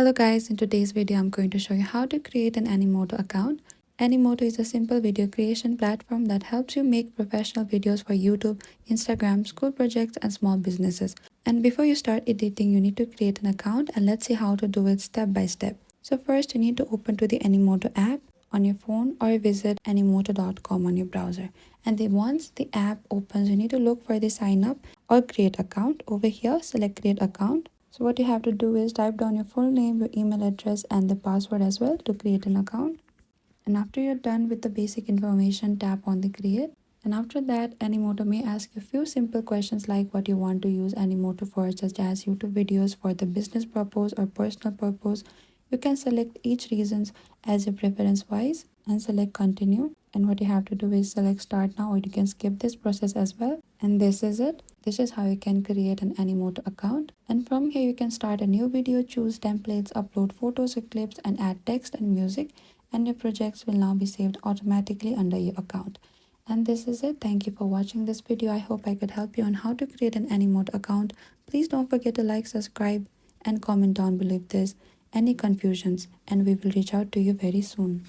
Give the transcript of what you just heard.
Hello guys, in today's video I'm going to show you how to create an Animoto account. Animoto is a simple video creation platform that helps you make professional videos for YouTube, Instagram, school projects and small businesses. And before you start editing, you need to create an account and let's see how to do it step by step. So first you need to open to the Animoto app on your phone or visit animoto.com on your browser. And then once the app opens, you need to look for the sign up or create account. Over here, select create account. So what you have to do is type down your full name, your email address and the password as well to create an account. And after you're done with the basic information, tap on the create. And after that, Animoto may ask you a few simple questions like what you want to use Animoto for, such as YouTube videos for the business purpose or personal purpose. You can select each reasons as your preference wise and select continue. And what you have to do is select start now, or you can skip this process as well. And this is it. This is how you can create an Animoto account. And from here you can start a new video, choose templates, upload photos or clips and add text and music, and your projects will now be saved automatically under your account. And this is it. Thank you for watching this video. I hope I could help you on how to create an Animoto account. Please don't forget to like, subscribe and comment down below if there's any confusions, and we will reach out to you very soon.